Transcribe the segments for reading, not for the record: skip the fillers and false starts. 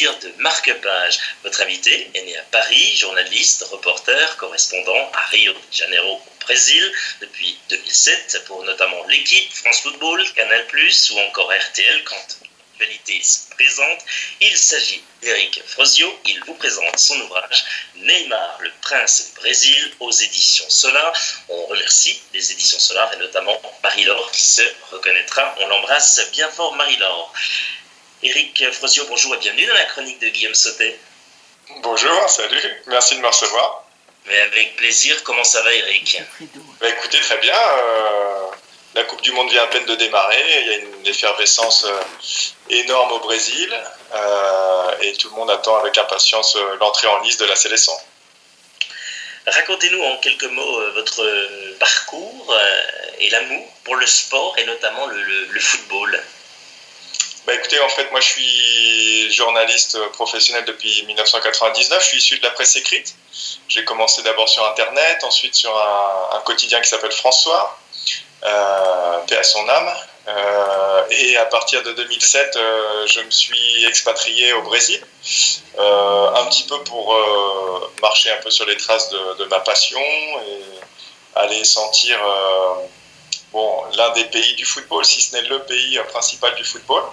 plaisir de marque-page. Votre invité est né à Paris, journaliste, reporter, correspondant à Rio de Janeiro au Brésil depuis 2007 pour notamment l'équipe, France Football, Canal+, ou encore RTL quand l'actualité se présente. Il s'agit d'Éric Frosio. Il vous présente son ouvrage Neymar, le prince du Brésil aux éditions Solar. On remercie les éditions Solar et notamment Marie-Laure qui se reconnaîtra. On l'embrasse bien fort, Marie-Laure. Éric Frosio, bonjour et bienvenue dans la chronique de Guillaume Sautet. Bonjour, salut, merci de me recevoir. Mais avec plaisir, comment ça va, Éric ? Écoutez, très bien. La Coupe du Monde vient à peine de démarrer. Il y a une effervescence énorme au Brésil et tout le monde attend avec impatience l'entrée en lice de la Seleção. Racontez-nous en quelques mots votre parcours et l'amour pour le sport et notamment le football. Écoutez, en fait, moi je suis journaliste professionnel depuis 1999. Je suis issu de la presse écrite. J'ai commencé d'abord sur Internet, ensuite sur un quotidien qui s'appelle François, paix à son âme. Et à partir de 2007, je me suis expatrié au Brésil, un petit peu pour marcher un peu sur les traces de ma passion et aller sentir l'un des pays du football, si ce n'est le pays principal du football.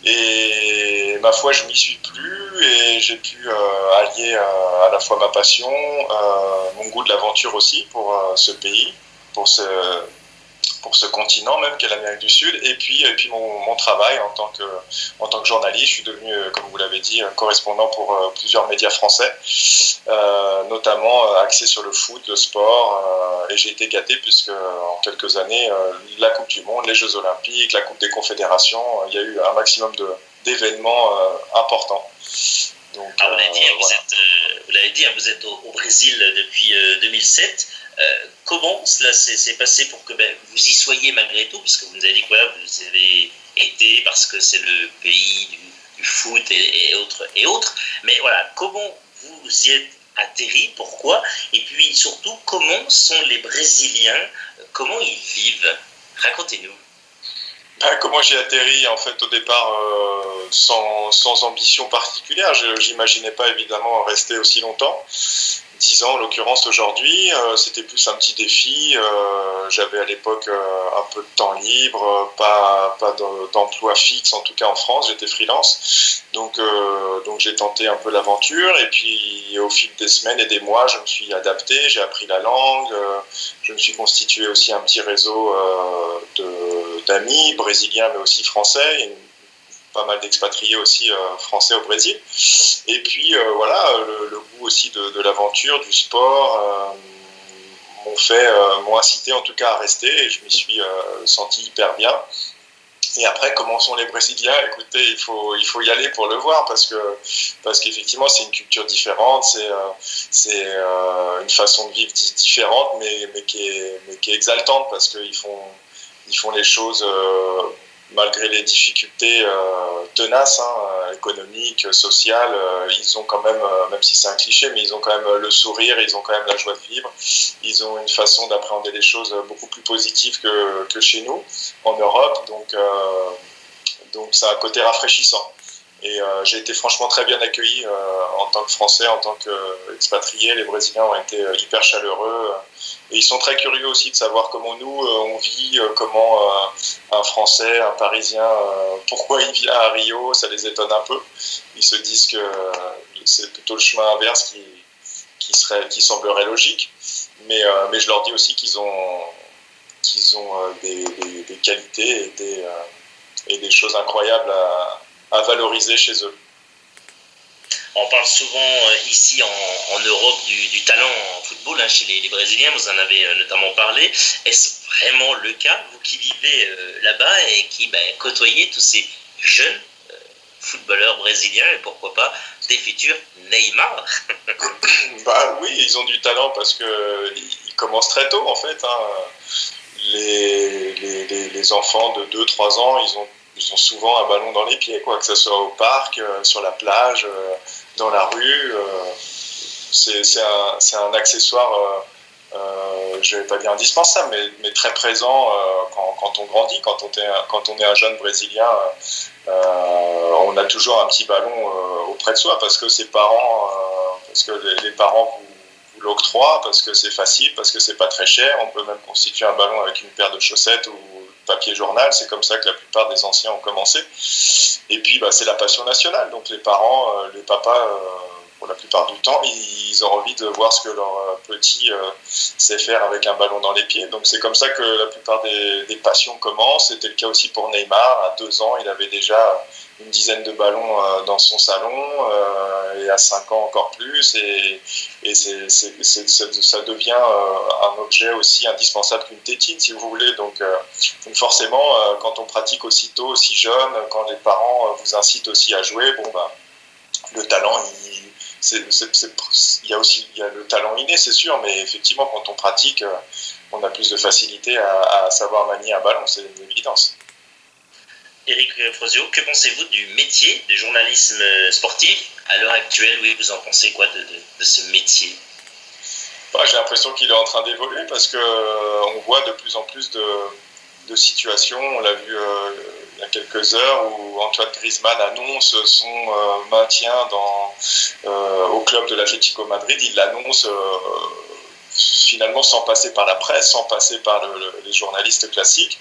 Et ma foi, je m'y suis plu et j'ai pu allier à la fois ma passion, mon goût de l'aventure aussi pour ce pays, pour ce continent même qu'est l'Amérique du Sud, et puis mon travail en tant que journaliste. Je suis devenu, comme vous l'avez dit, correspondant pour plusieurs médias français, notamment axé sur le foot, le sport, et j'ai été gâté puisque en quelques années, la Coupe du Monde, les Jeux Olympiques, la Coupe des Confédérations, il y a eu un maximum d'événements importants. Donc, vous l'avez dit, vous êtes au Brésil depuis 2007. Comment cela s'est passé pour que vous y soyez malgré tout, puisque vous nous avez dit que vous avez été parce que c'est le pays du foot et autres, mais voilà, comment vous y êtes atterri, pourquoi, et puis surtout comment sont les Brésiliens, comment ils vivent, racontez-nous. Comment j'ai atterri en fait au départ sans ambition particulière. J'imaginais pas évidemment rester aussi longtemps. 10 ans en l'occurrence aujourd'hui, c'était plus un petit défi. J'avais à l'époque un peu de temps libre, pas d'emploi fixe en tout cas en France, j'étais freelance. Donc j'ai tenté un peu l'aventure et puis au fil des semaines et des mois, je me suis adapté, j'ai appris la langue, je me suis constitué aussi un petit réseau d'amis brésiliens mais aussi français. Pas mal d'expatriés aussi français au Brésil. Et puis le goût aussi de l'aventure, du sport m'ont incité en tout cas à rester et je m'y suis senti hyper bien. Et après, comment sont les Brésiliens ? Écoutez, il faut y aller pour le voir parce qu'effectivement c'est une culture différente, c'est une façon de vivre différente mais qui est exaltante parce qu'ils font les choses malgré les difficultés tenaces, économiques, sociales, ils ont quand même, même si c'est un cliché, mais ils ont quand même le sourire, ils ont quand même la joie de vivre, ils ont une façon d'appréhender les choses beaucoup plus positive que chez nous, en Europe, donc ça a un côté rafraîchissant. Et j'ai été franchement très bien accueilli en tant que Français, en tant qu'expatrié. Les Brésiliens ont été hyper chaleureux. Et ils sont très curieux aussi de savoir comment nous, on vit, comment un Français, un Parisien, pourquoi il vient à Rio, ça les étonne un peu. Ils se disent que c'est plutôt le chemin inverse qui semblerait logique. Mais je leur dis aussi qu'ils ont des qualités et des choses incroyables à valoriser chez eux. On parle souvent ici en Europe du talent en football chez les Brésiliens, vous en avez notamment parlé. Est-ce vraiment le cas, vous qui vivez là-bas et qui côtoyez tous ces jeunes footballeurs brésiliens et pourquoi pas des futurs Neymar? Oui, ils ont du talent parce qu'ils commencent très tôt en fait. Les enfants de 2-3 ans, ils ont souvent un ballon dans les pieds, que ce soit au parc, sur la plage, dans la rue. C'est un accessoire je ne vais pas dire indispensable, mais très présent quand on grandit, quand on est un jeune Brésilien. On a toujours un petit ballon auprès de soi parce que ses parents, parce que les parents vous l'octroient, parce que c'est facile, parce que c'est pas très cher. On peut même constituer un ballon avec une paire de chaussettes ou papier journal. C'est comme ça que la plupart des anciens ont commencé. Et puis c'est la passion nationale. Donc les parents, les papas, pour la plupart du temps, ils ont envie de voir ce que leur petit sait faire avec un ballon dans les pieds. Donc c'est comme ça que la plupart des passions commencent. C'était le cas aussi pour Neymar. À 2 ans, il avait déjà une dizaine de ballons dans son salon, et à 5 ans encore plus. Et ça devient un objet aussi indispensable qu'une tétine, si vous voulez. Donc forcément, quand on pratique aussi tôt, aussi jeune, quand les parents vous incitent aussi à jouer, le talent, il y a le talent inné, c'est sûr, mais effectivement, quand on pratique, on a plus de facilité à savoir manier un ballon, c'est une évidence. Éric Frosio, que pensez-vous du métier de journalisme sportif à l'heure actuelle? Oui, vous en pensez quoi de ce métier? J'ai l'impression qu'il est en train d'évoluer parce qu'on voit de plus en plus de situations. On l'a vu il y a quelques heures où Antoine Griezmann annonce son maintien au club de l'Atlético Madrid. Il l'annonce finalement sans passer par la presse, sans passer par les journalistes classiques.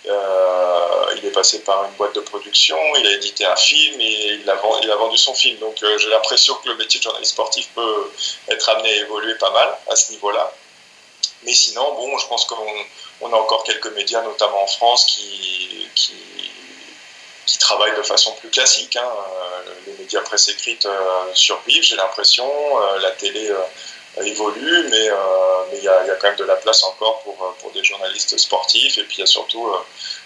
Il est passé par une boîte de production, il a édité un film et il a vendu son film. Donc j'ai l'impression que le métier de journaliste sportif peut être amené à évoluer pas mal à ce niveau-là. Mais sinon, je pense qu'on a encore quelques médias, notamment en France, qui travaillent de façon plus classique. Les médias presse écrite survivent, j'ai l'impression. La télé évolue, mais il y a quand même de la place encore pour des journalistes sportifs. Et puis il y a surtout,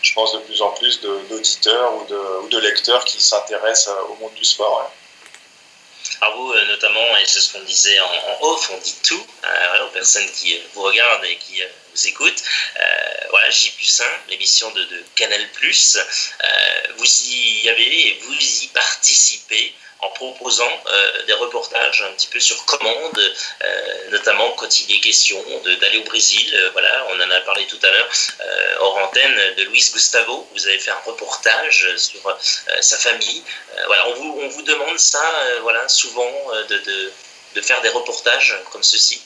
je pense, de plus en plus d'auditeurs ou de lecteurs qui s'intéressent au monde du sport. Ouais. Alors vous, notamment, et c'est ce qu'on disait en off, on dit tout aux personnes qui vous regardent et qui vous écoutent. J+1, l'émission de Canal+, vous y participez en proposant des reportages un petit peu sur commande, notamment quand il est question d'aller au Brésil. On en a parlé tout à l'heure hors antenne de Luis Gustavo. Vous avez fait un reportage sur sa famille. On vous demande ça souvent de faire des reportages comme ceci.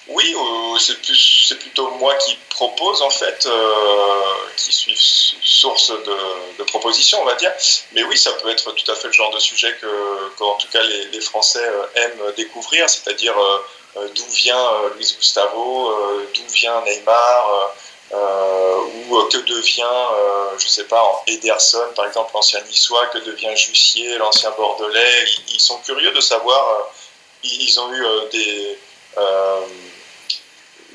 Oui, c'est plutôt moi qui propose en fait, qui suis source de propositions, on va dire. Mais oui, ça peut être tout à fait le genre de sujet qu'en tout cas les Français aiment découvrir, c'est-à-dire d'où vient Luis Gustavo, d'où vient Neymar, ou que devient, je sais pas, Ederson, par exemple, l'ancien Niçois, que devient Jussier, l'ancien Bordelais. Ils sont curieux de savoir, ils ont eu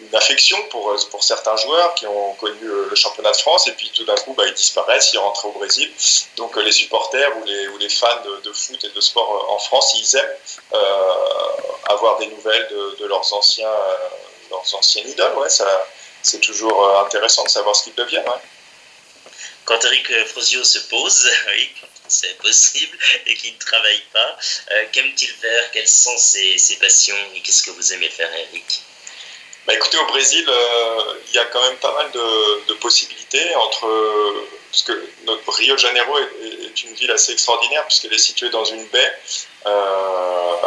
une affection pour certains joueurs qui ont connu le championnat de France et puis tout d'un coup ils disparaissent, ils rentrent au Brésil. Donc les supporters ou les fans de foot et de sport en France, ils aiment avoir des nouvelles de leurs anciens idoles. Ouais, c'est toujours intéressant de savoir ce qu'ils deviennent. Ouais. Quand Éric Frosio se pose, oui, quand c'est possible, et qu'il ne travaille pas, qu'aime-t-il faire? Quelles sont ses passions et qu'est-ce que vous aimez faire, Éric? Écoutez, au Brésil, il y a quand même pas mal de possibilités parce que notre Rio de Janeiro est une ville assez extraordinaire puisqu'elle est située dans une baie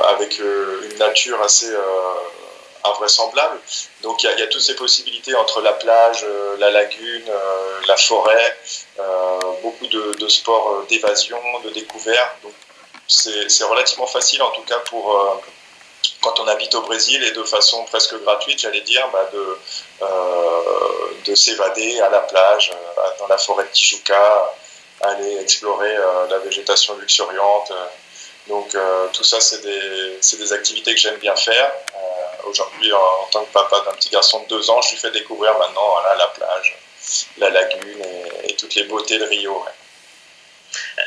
avec une nature assez invraisemblable. Donc il y a toutes ces possibilités entre la plage, la lagune, la forêt, beaucoup de sports d'évasion, de découverte. Donc c'est relativement facile en tout cas pour quand on habite au Brésil et de façon presque gratuite, j'allais dire, de s'évader à la plage, dans la forêt de Tijuca, aller explorer la végétation luxuriante. Donc tout ça, c'est des activités que j'aime bien faire. Aujourd'hui, en tant que papa d'un petit garçon de 2 ans, je lui fais découvrir maintenant la plage, la lagune et toutes les beautés de Rio. Ouais.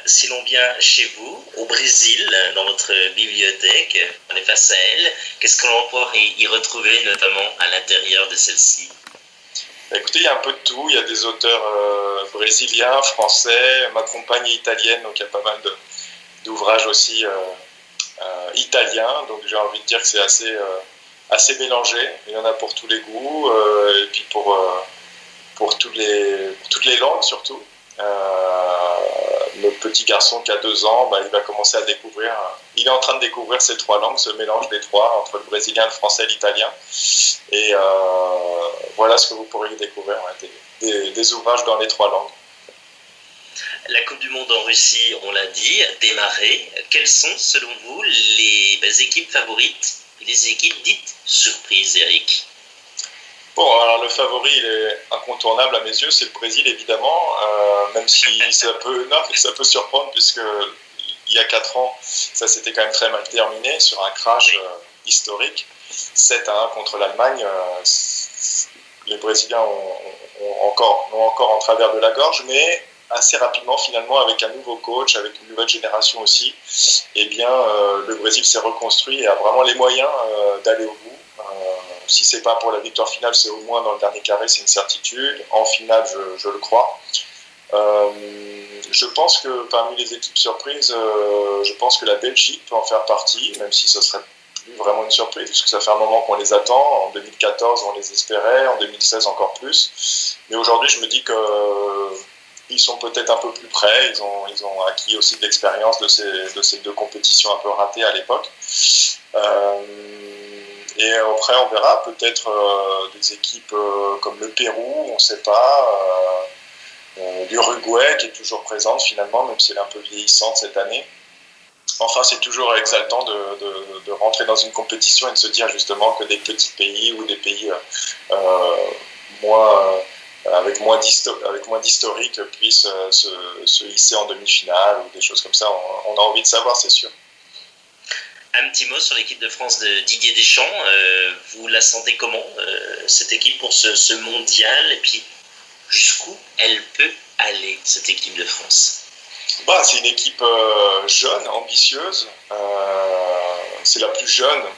Si l'on vient chez vous, au Brésil, dans votre bibliothèque, on est face à elle, qu'est-ce que l'on peut y retrouver, notamment à l'intérieur de celle-ci? Écoutez, il y a un peu de tout. Il y a des auteurs brésiliens, français, ma compagne est italienne, donc il y a pas mal d'ouvrages aussi italiens. Donc j'ai envie de dire que c'est assez mélangé. Il y en a pour tous les goûts et puis pour toutes les langues surtout. Notre petit garçon qui a 2 ans, il va commencer à découvrir, il est en train de découvrir ces 3 langues, ce mélange des 3 entre le brésilien, le français et l'italien. Et voilà ce que vous pourriez découvrir, des ouvrages dans les 3 langues. La Coupe du Monde en Russie, on l'a dit, a démarré. Quelles sont, selon vous, les équipes favorites et les équipes dites surprises, Eric? Bon, alors le favori, il est incontournable à mes yeux, c'est le Brésil évidemment, même si ça peut surprendre puisque il y a 4 ans, ça s'était quand même très mal terminé sur un crash historique, 7-1 contre l'Allemagne. Les Brésiliens ont encore en travers de la gorge, mais assez rapidement finalement avec un nouveau coach, avec une nouvelle génération aussi, eh bien le Brésil s'est reconstruit et a vraiment les moyens d'aller au bout. Si c'est pas pour la victoire finale, c'est au moins dans le dernier carré, c'est une certitude. En finale, je le crois. Je pense que parmi les équipes surprises, je pense que la Belgique peut en faire partie, même si ce serait plus vraiment une surprise, puisque ça fait un moment qu'on les attend. En 2014, on les espérait, en 2016 encore plus. Mais aujourd'hui, je me dis qu'ils sont peut-être un peu plus près. Ils ont acquis aussi de l'expérience de ces 2 compétitions un peu ratées à l'époque. Et après, on verra peut-être des équipes comme le Pérou, on ne sait pas, l'Uruguay qui est toujours présente finalement, même si elle est un peu vieillissante cette année. Enfin, c'est toujours exaltant de rentrer dans une compétition et de se dire justement que des petits pays ou des pays avec moins d'historique puissent se hisser en demi-finale ou des choses comme ça. On a envie de savoir, c'est sûr. Un petit mot sur l'équipe de France de Didier Deschamps. Vous la sentez comment, cette équipe, pour ce mondial? Et puis, jusqu'où elle peut aller, cette équipe de France? C'est une équipe jeune, ambitieuse. C'est la plus jeune de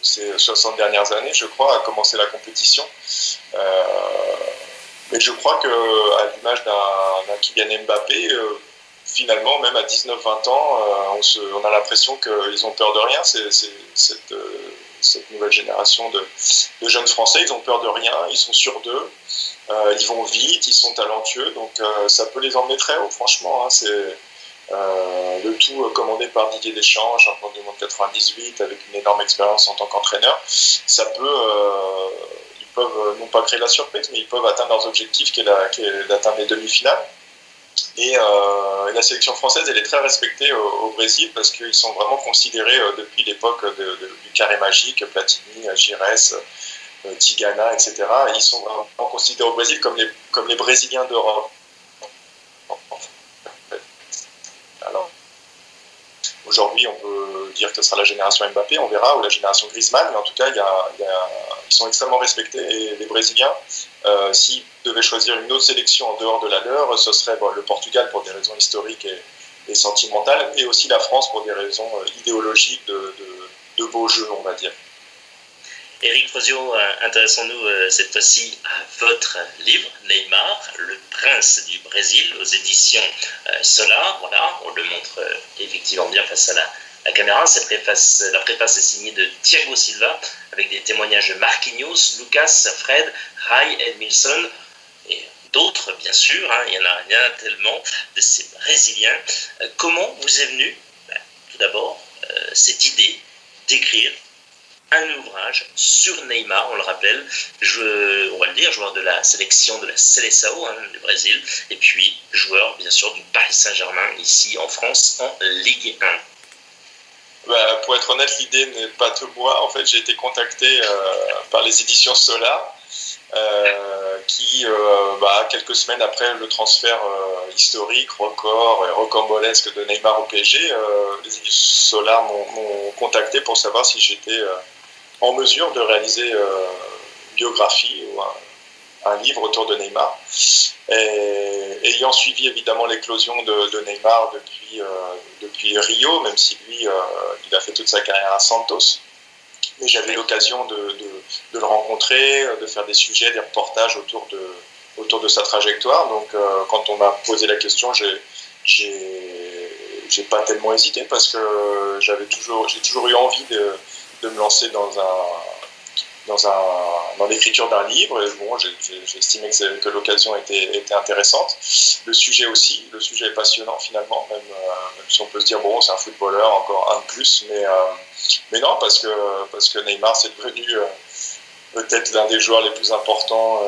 ces 60 dernières années, je crois, à commencer la compétition. Mais je crois qu'à l'image d'un Kylian Mbappé, finalement, même à 19-20 ans, on a l'impression qu'ils ont peur de rien. Cette nouvelle génération de jeunes Français, ils ont peur de rien, ils sont sûrs d'eux, ils vont vite, ils sont talentueux, donc ça peut les emmener très haut, franchement. C'est le tout commandé par Didier Deschamps, champion du monde 98, avec une énorme expérience en tant qu'entraîneur. Ça peut, ils peuvent non pas créer la surprise, mais ils peuvent atteindre leurs objectifs, qui est d'atteindre les demi-finales. Et la sélection française, elle est très respectée au Brésil parce qu'ils sont vraiment considérés depuis l'époque du carré magique, Platini, Gires, Tigana, etc. Ils sont vraiment considérés au Brésil comme les Brésiliens d'Europe. Alors, aujourd'hui, on peut dire que ce sera la génération Mbappé, on verra, ou la génération Griezmann, mais en tout cas, ils sont extrêmement respectés. Et les Brésiliens, s'ils devaient choisir une autre sélection en dehors de la leur, ce serait le Portugal pour des raisons historiques et sentimentales, et aussi la France pour des raisons idéologiques de beaux jeux, on va dire. Éric Frosio, intéressons-nous cette fois-ci à votre livre, Neymar, le prince du Brésil, aux éditions Solar. Voilà, on le montre effectivement bien face à la caméra. La préface est signée de Thiago Silva, avec des témoignages de Marquinhos, Lucas, Fred, Ray, Edmilson, et d'autres, bien sûr. Il y en a tellement de ces Brésiliens. Comment vous est venue, tout d'abord, cette idée d'écrire un ouvrage sur Neymar, on le rappelle, on va le dire, joueur de la sélection de la Seleção du Brésil, et puis joueur bien sûr du Paris Saint-Germain ici en France en Ligue 1. Pour être honnête, l'idée n'est pas de moi. En fait, j'ai été contacté par les éditions Solar, qui, quelques semaines après le transfert historique, record et rocambolesque de Neymar au PSG, les éditions Solar m'ont contacté pour savoir si j'étais en mesure de réaliser une biographie ou un livre autour de Neymar. Et ayant suivi évidemment l'éclosion de Neymar depuis Rio, même si lui, il a fait toute sa carrière à Santos, mais j'avais l'occasion de le rencontrer, de faire des sujets, des reportages autour de sa trajectoire. Donc quand on m'a posé la question, j'ai pas tellement hésité parce que j'ai toujours eu envie de me lancer dans dans l'écriture d'un livre. Et bon, j'ai estimé que l'occasion était intéressante. Le sujet est passionnant finalement, même si on peut se dire bon, c'est un footballeur, encore un de plus, mais non, parce que Neymar c'est devenu peut-être l'un des joueurs les plus importants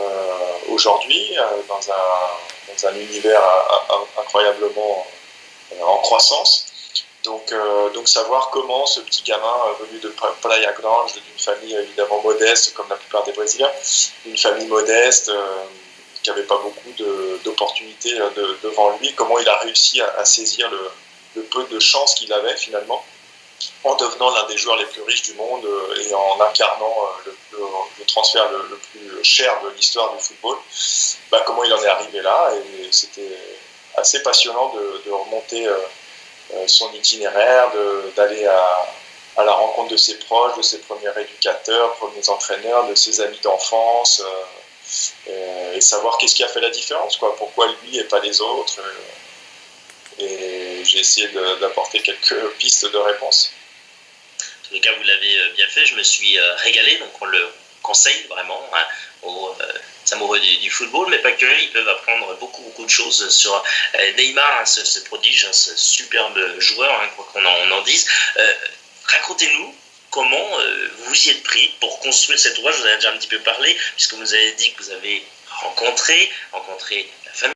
aujourd'hui dans un univers incroyablement en croissance. Donc savoir comment ce petit gamin venu de Praia Grande, d'une famille évidemment modeste, comme la plupart des Brésiliens, une famille modeste qui n'avait pas beaucoup d'opportunités devant lui, comment il a réussi à saisir le peu de chance qu'il avait finalement, en devenant l'un des joueurs les plus riches du monde et en incarnant le transfert le plus cher de l'histoire du football. Comment il en est arrivé là, et c'était assez passionnant de remonter son itinéraire, d'aller à la rencontre de ses proches, de ses premiers éducateurs, premiers entraîneurs, de ses amis d'enfance, et savoir qu'est-ce qui a fait la différence, pourquoi lui et pas les autres. Et j'ai essayé d'apporter quelques pistes de réponse. En tous les cas, vous l'avez bien fait, je me suis régalé, donc on le conseille vraiment aux amoureux du football, mais pas que, ils peuvent apprendre beaucoup de choses sur Neymar, ce prodige, ce superbe joueur, quoi qu'on en dise. Racontez-nous comment vous y êtes pris pour construire cet ouvrage. Vous en avez déjà un petit peu parlé, puisque vous avez dit que vous avez rencontré la famille,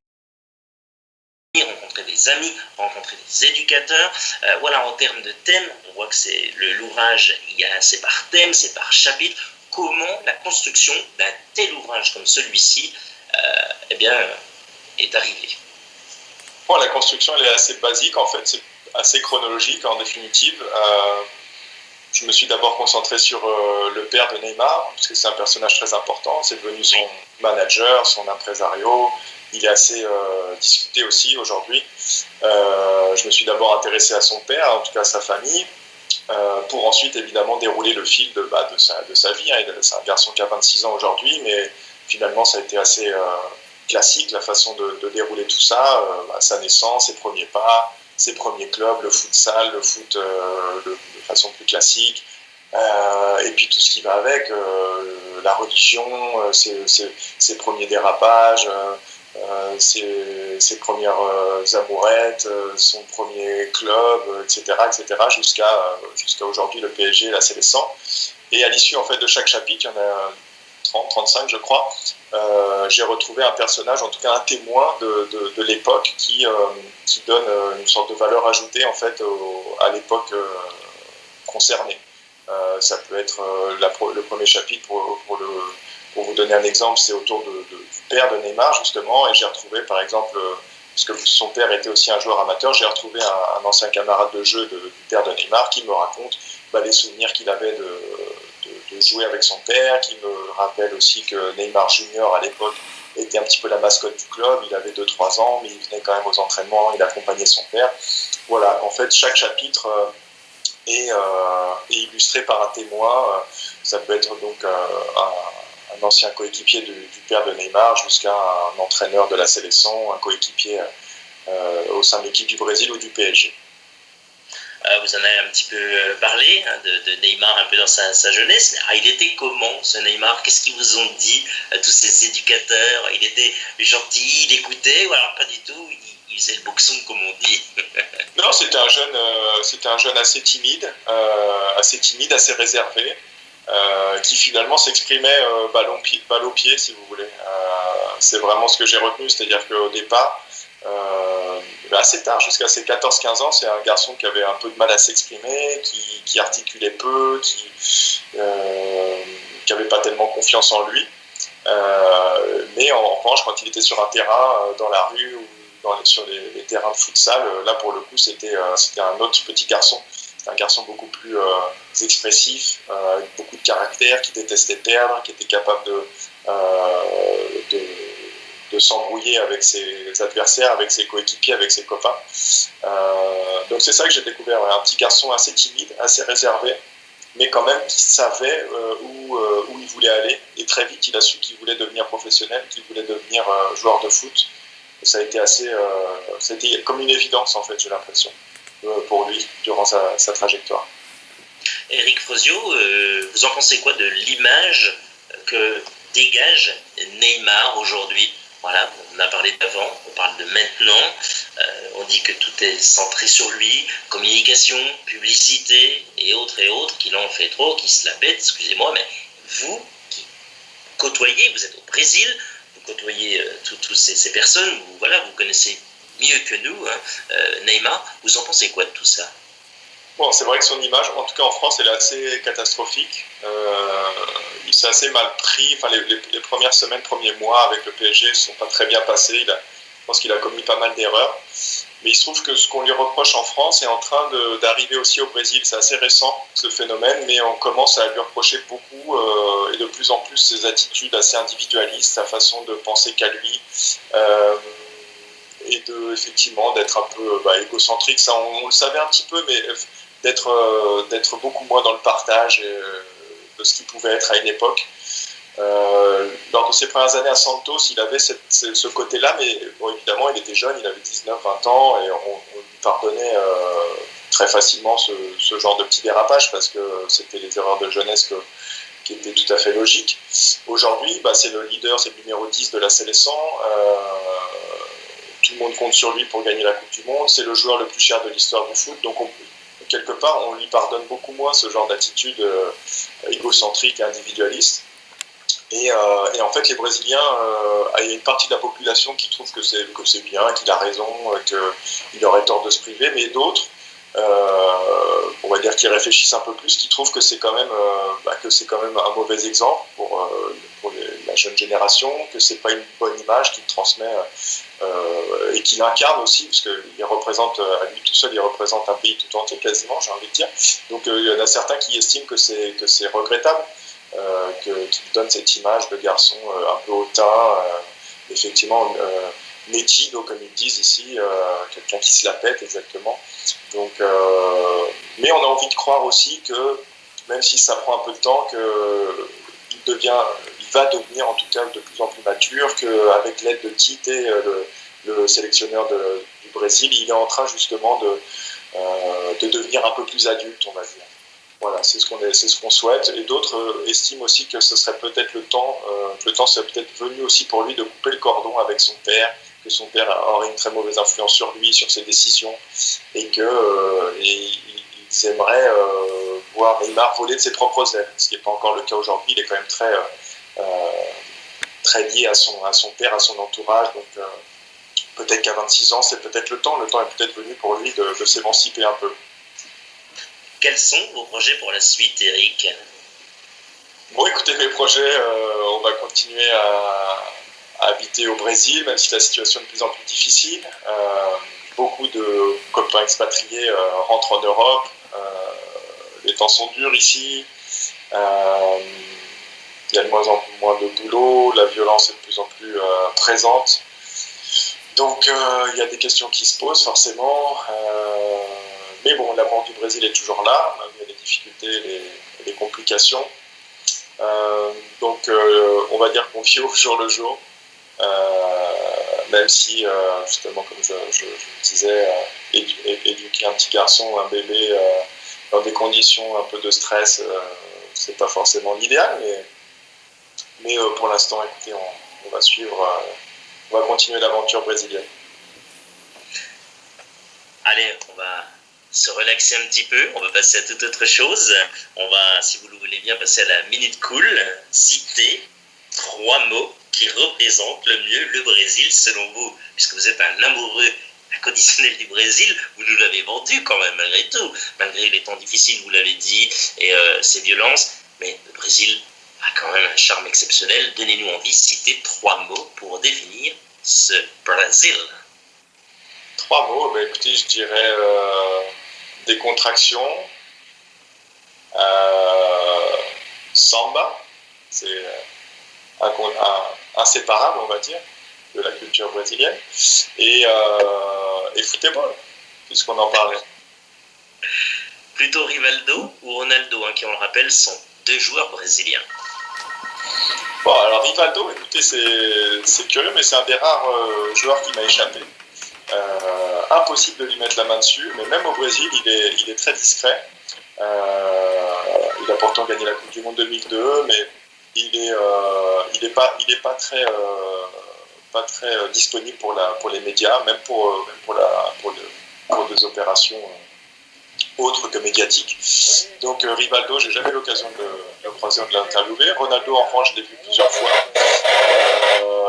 rencontrer des amis, rencontrer des éducateurs. Voilà, en termes de thèmes, on voit que c'est l'ouvrage, c'est par thème, c'est par chapitre. Comment la construction d'un tel ouvrage comme celui-ci est arrivée? Bon, la construction elle est assez basique, en fait, c'est assez chronologique en définitive. Je me suis d'abord concentré sur le père de Neymar, parce que c'est un personnage très important, c'est devenu son manager, son impresario. Il est assez discuté aussi aujourd'hui. Je me suis d'abord intéressé à son père, en tout cas à sa famille, pour ensuite évidemment dérouler le fil de sa vie. C'est un garçon qui a 26 ans aujourd'hui, mais finalement ça a été assez classique, la façon de dérouler tout ça, sa naissance, ses premiers pas, ses premiers clubs, le futsal, le foot de façon plus classique, et puis tout ce qui va avec, la religion, ses premiers dérapages, ses premières amourettes, son premier club, etc., jusqu'à aujourd'hui le PSG, la Célestin. Et à l'issue en fait de chaque chapitre, il y en a 30, 35 je crois, j'ai retrouvé un personnage, en tout cas un témoin de l'époque qui donne une sorte de valeur ajoutée en fait à l'époque concernée. Ça peut être le premier chapitre pour vous donner un exemple, c'est autour du père de Neymar justement, et j'ai retrouvé par exemple, parce que son père était aussi un joueur amateur, j'ai retrouvé un ancien camarade de jeu du père de Neymar qui me raconte les souvenirs qu'il avait de jouer avec son père, qui me rappelle aussi que Neymar Junior à l'époque était un petit peu la mascotte du club, il avait 2-3 ans, mais il venait quand même aux entraînements, il accompagnait son père. Voilà, en fait chaque chapitre est illustré par un témoin, ça peut être donc un ancien coéquipier du père de Neymar jusqu'à un entraîneur de la Seleção, un coéquipier au sein de l'équipe du Brésil ou du PSG. Vous en avez un petit peu parlé de Neymar un peu dans sa jeunesse. Il était comment ce Neymar? Qu'est-ce qu'ils vous ont dit, tous ces éducateurs? Il était gentil, il écoutait, ou alors pas du tout, il faisait le boxon comme on dit? Non, c'était un jeune assez timide, assez réservé. Qui finalement s'exprimait balle au pied, si vous voulez. C'est vraiment ce que j'ai retenu, c'est-à-dire qu'au départ, assez tard, jusqu'à ses 14-15 ans, c'est un garçon qui avait un peu de mal à s'exprimer, qui articulait peu, qui n'avait pas tellement confiance en lui. Mais en revanche, quand il était sur un terrain, dans la rue ou sur les terrains de futsal, là pour le coup, c'était un autre petit garçon. C'est un garçon beaucoup plus expressif, avec beaucoup de caractère, qui détestait perdre, qui était capable de s'embrouiller avec ses adversaires, avec ses coéquipiers, avec ses copains. Donc c'est ça que j'ai découvert, un petit garçon assez timide, assez réservé, mais quand même qui savait où il voulait aller. Et très vite, il a su qu'il voulait devenir professionnel, qu'il voulait devenir joueur de foot. Et ça a été c'était comme une évidence, en fait, j'ai l'impression, pour lui, durant sa trajectoire. Éric Frosio, vous en pensez quoi de l'image que dégage Neymar aujourd'hui? Voilà, on a parlé d'avant, on parle de maintenant, on dit que tout est centré sur lui, communication, publicité et autres, qu'il en fait trop, qu'il se la pète, excusez-moi, mais vous qui côtoyez, vous êtes au Brésil, vous côtoyez toutes ces personnes, vous connaissez mieux que nous, Neymar, vous en pensez quoi de tout ça? Bon, c'est vrai que son image, en tout cas en France, elle est assez catastrophique. Il s'est assez mal pris. Enfin, les premières semaines, premiers mois avec le PSG ne sont pas très bien passés. Je pense qu'il a commis pas mal d'erreurs. Mais il se trouve que ce qu'on lui reproche en France est en train d'arriver aussi au Brésil. C'est assez récent, ce phénomène, mais on commence à lui reprocher beaucoup et de plus en plus ses attitudes assez individualistes, sa façon de penser qu'à lui. Et effectivement d'être un peu égocentrique, ça on le savait un petit peu, mais d'être beaucoup moins dans le partage de ce qu'il pouvait être à une époque. Lors de ses premières années à Santos, il avait ce côté-là, mais bon, évidemment, il était jeune, il avait 19-20 ans, et on lui pardonnait très facilement ce genre de petits dérapages, parce que c'était les erreurs de jeunesse qui étaient tout à fait logiques. Aujourd'hui, c'est le leader, c'est le numéro 10 de la Séleção. Tout le monde compte sur lui pour gagner la Coupe du Monde. C'est le joueur le plus cher de l'histoire du foot. Donc, quelque part, on lui pardonne beaucoup moins ce genre d'attitude égocentrique et individualiste. Et en fait, les Brésiliens, il y a une partie de la population qui trouve que c'est bien, qu'il a raison, qu'il aurait tort de se priver, mais d'autres, on va dire qu'ils réfléchissent un peu plus, qui trouvent que c'est quand même un mauvais exemple pour la jeune génération, que c'est pas une bonne image qu'il transmet et qu'il incarne aussi, parce qu'il représente à lui tout seul, il représente un pays tout entier quasiment, j'ai envie de dire. Donc il y en a certains qui estiment que c'est regrettable, qu'il donne cette image de garçon un peu hautain, effectivement métido comme ils disent ici, quelqu'un qui se la pète exactement. Donc, mais on a envie de croire aussi que même si ça prend un peu de temps, il va devenir en tout cas de plus en plus mature, qu'avec l'aide de Tite, le sélectionneur du Brésil, il est en train justement de devenir un peu plus adulte, on va dire. Voilà, c'est ce qu'on souhaite. Et d'autres estiment aussi que ce serait peut-être le temps serait peut-être venu aussi pour lui de couper le cordon avec son père, que son père aurait une très mauvaise influence sur lui, sur ses décisions, et qu'ils aimeraient voir Neymar voler de ses propres ailes, ce qui n'est pas encore le cas aujourd'hui. Il est quand même très lié à son père, à son entourage, donc peut-être qu'à 26 ans, c'est peut-être le temps est peut-être venu pour lui de s'émanciper un peu. Quels sont vos projets pour la suite, Eric? Bon, écoutez, mes projets, on va continuer à habiter au Brésil, même si la situation est de plus en plus difficile. Beaucoup de copains expatriés rentrent en Europe. Les temps sont durs ici. Il y a de moins en moins de boulot. La violence est de plus en plus présente. Donc, il y a des questions qui se posent forcément. Mais bon, l'amour du Brésil est toujours là, malgré les difficultés et les complications. Donc, on va dire qu'on vit au jour le jour. Même si, justement, comme je le disais, éduquer un petit garçon, un bébé, dans des conditions un peu de stress, c'est pas forcément l'idéal, mais pour l'instant, écoutez, on va suivre, on va continuer l'aventure brésilienne. Allez, on va se relaxer un petit peu, on va passer à toute autre chose. On va, si vous le voulez bien, passer à la Minute Cool. Citer 3 mots qui représentent le mieux le Brésil selon vous, puisque vous êtes un amoureux inconditionnel du Brésil, vous nous l'avez vendu quand même malgré tout, malgré les temps difficiles, vous l'avez dit, et ces violences, mais le Brésil a quand même un charme exceptionnel. Donnez-nous envie, citez 3 mots pour définir ce Brésil. 3 mots, écoutez, je dirais décontraction, samba, c'est inséparable, on va dire, de la culture brésilienne, et football, puisqu'on en parlait. Plutôt Rivaldo ou Ronaldo, qui, on le rappelle, sont 2 joueurs brésiliens. Bon, alors Rivaldo, écoutez, c'est curieux, mais c'est un des rares joueurs qui m'a échappé. Impossible de lui mettre la main dessus, mais même au Brésil, il est très discret. pourtant gagné la Coupe du Monde 2002, mais il est pas très disponible pour les médias, même pour des opérations autres que médiatiques. Donc Rivaldo, j'ai jamais eu l'occasion de le croiser ou de l'interviewer. Ronaldo, en revanche, je l'ai vu plusieurs fois.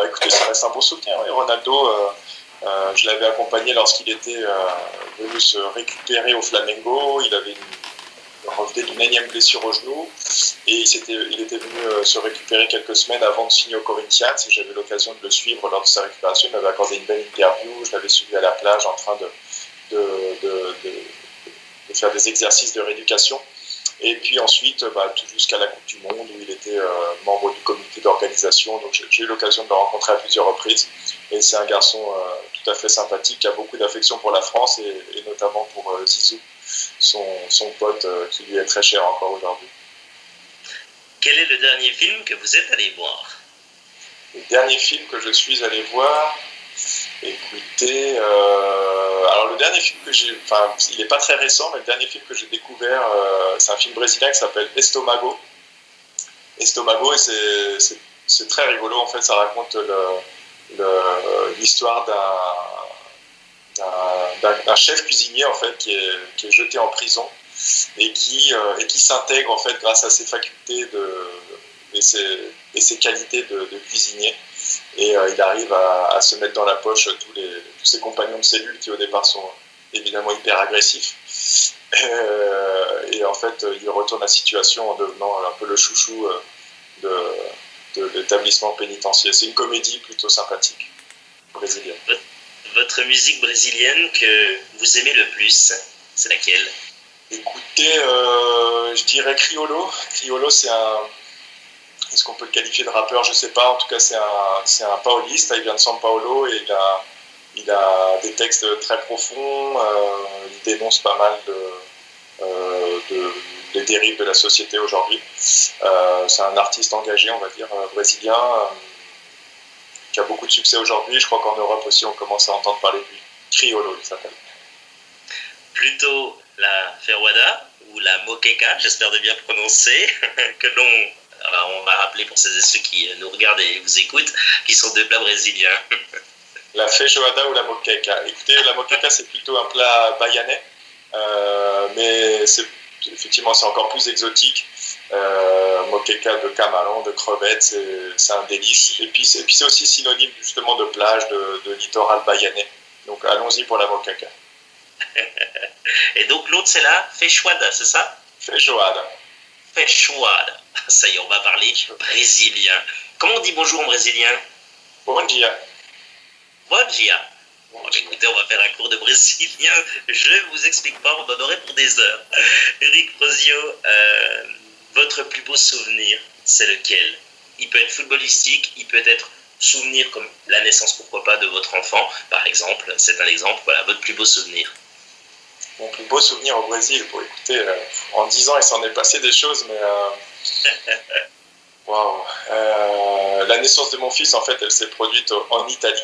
Écoutez, ça reste un bon souvenir. Et Ronaldo, je l'avais accompagné lorsqu'il était venu se récupérer au Flamengo. Il revenait d'une énième blessure au genou et il était venu se récupérer quelques semaines avant de signer au Corinthians. J'avais eu l'occasion de le suivre lors de sa récupération. Il m'avait accordé une belle interview. Je l'avais suivi à la plage en train de faire des exercices de rééducation. Et puis ensuite, tout jusqu'à la Coupe du Monde où il était membre du comité d'organisation. Donc j'ai eu l'occasion de le rencontrer à plusieurs reprises. Et c'est un garçon tout à fait sympathique qui a beaucoup d'affection pour la France et notamment pour Zizou, son pote qui lui est très cher encore aujourd'hui. Quel est le dernier film que vous êtes allé voir? Le dernier film que je suis allé voir, écoutez, alors le dernier film que il n'est pas très récent, mais le dernier film que j'ai découvert, c'est un film brésilien qui s'appelle Estômago. Estômago, et c'est très rigolo, en fait, ça raconte l'histoire d'un chef cuisinier, en fait, qui est jeté en prison et qui s'intègre, en fait, grâce à ses facultés et ses qualités de cuisinier. Et il arrive à se mettre dans la poche tous ses compagnons de cellule qui au départ sont évidemment hyper agressifs. Et en fait, il retourne la situation en devenant un peu le chouchou de l'établissement pénitentiaire. C'est une comédie plutôt sympathique, brésilienne. Votre musique brésilienne que vous aimez le plus, c'est laquelle? Écoutez, je dirais Criolo. Criolo, est-ce qu'on peut le qualifier de rappeur? Je ne sais pas. En tout cas, c'est un pauliste. Il vient de São Paulo et il a des textes très profonds. Il dénonce pas mal des dérives de la société aujourd'hui. C'est un artiste engagé, on va dire, brésilien, qui a beaucoup de succès aujourd'hui. Je crois qu'en Europe aussi, on commence à entendre parler de lui. Criolo, il s'appelle. Plutôt la ferroada ou la moqueca, j'espère de bien prononcer, que l'on... Alors, on va rappeler pour ceux et ceux qui nous regardent et vous écoutent, qui sont deux plats brésiliens. La feijoada ou la moqueca. Écoutez, la moqueca, c'est plutôt un plat baïanais, mais effectivement, c'est encore plus exotique. Moqueca de camarón, de crevettes, c'est un délice. Et puis c'est aussi synonyme justement de plage, de littoral baïanais. Donc allons-y pour la moqueca. Et donc l'autre, c'est la feijoada, c'est ça? Feijoada. Feijoada. Ça y est, on va parler brésilien. Comment on dit bonjour en brésilien? Bom dia. Bon dia. Bon, écoutez, on va faire un cours de brésilien. Je ne vous explique pas, on en aurait pour des heures. Eric Frosio, votre plus beau souvenir, c'est lequel? Il peut être footballistique, il peut être souvenir comme la naissance, pourquoi pas, de votre enfant, par exemple. C'est un exemple. Voilà, votre plus beau souvenir. Mon plus beau souvenir au Brésil, bon, écoutez, en 10 ans, il s'en est passé des choses, mais waouh. La naissance de mon fils, en fait, elle s'est produite en Italie,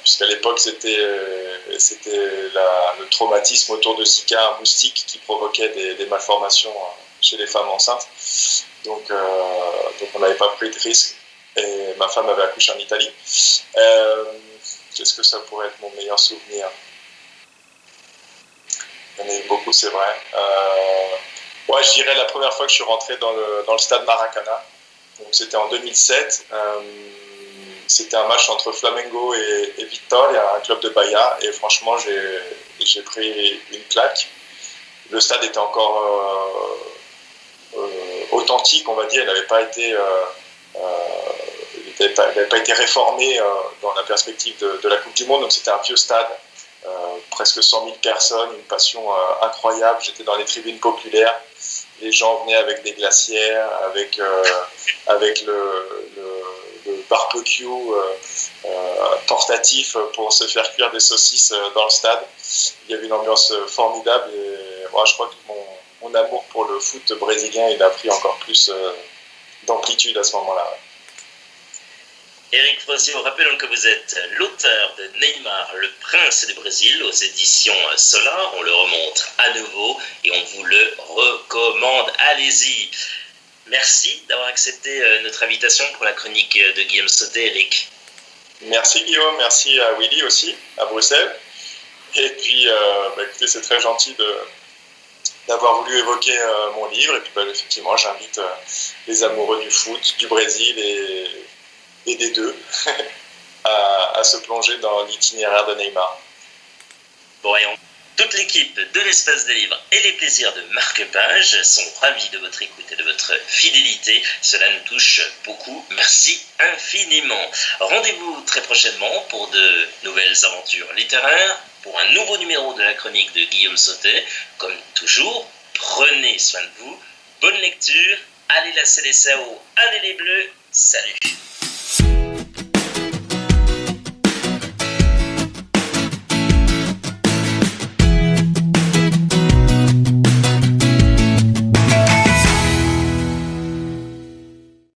puisqu'à l'époque, c'était le traumatisme autour de Zika, un moustique qui provoquait des malformations chez les femmes enceintes. Donc on n'avait pas pris de risque, et ma femme avait accouché en Italie. Qu'est-ce que ça pourrait être mon meilleur souvenir? Il y en a eu beaucoup, c'est vrai. Ouais, je dirais la première fois que je suis rentré dans le stade Maracana. Donc, c'était en 2007. C'était un match entre Flamengo et Vitória, un club de Bahia. Et franchement, j'ai pris une claque. Le stade était encore authentique, on va dire. Il n'avait pas été... il n'avait pas été réformé dans la perspective de la Coupe du Monde. Donc, c'était un vieux stade. Presque 100 000 personnes, une passion incroyable. J'étais dans les tribunes populaires. Les gens venaient avec des glacières, avec le barbecue portatif pour se faire cuire des saucisses dans le stade. Il y avait une ambiance formidable et moi, je crois que mon amour pour le foot brésilien, il a pris encore plus d'amplitude à ce moment-là. Eric Frosio, rappelons que vous êtes l'auteur de Neymar, le prince du Brésil, aux éditions Solar. On le remonte à nouveau et on vous le recommande. allez-y. Merci d'avoir accepté notre invitation pour la chronique de Guillaume Sauté, Eric. Merci Guillaume, merci à Willy aussi, à Bruxelles. Et puis, écoutez, c'est très gentil d'avoir voulu évoquer mon livre. Et puis, effectivement, j'invite les amoureux du foot, du Brésil et des deux à se plonger dans l'itinéraire de Neymar. Bon, et toute l'équipe de l'Espace des Livres et les plaisirs de marque-page sont ravis de votre écoute et de votre fidélité. Cela nous touche beaucoup. Merci infiniment. Rendez-vous très prochainement pour de nouvelles aventures littéraires, pour un nouveau numéro de la chronique de Guillaume Sauté. Comme toujours, prenez soin de vous. Bonne lecture. Allez la CDCAO, allez les Bleus. Salut.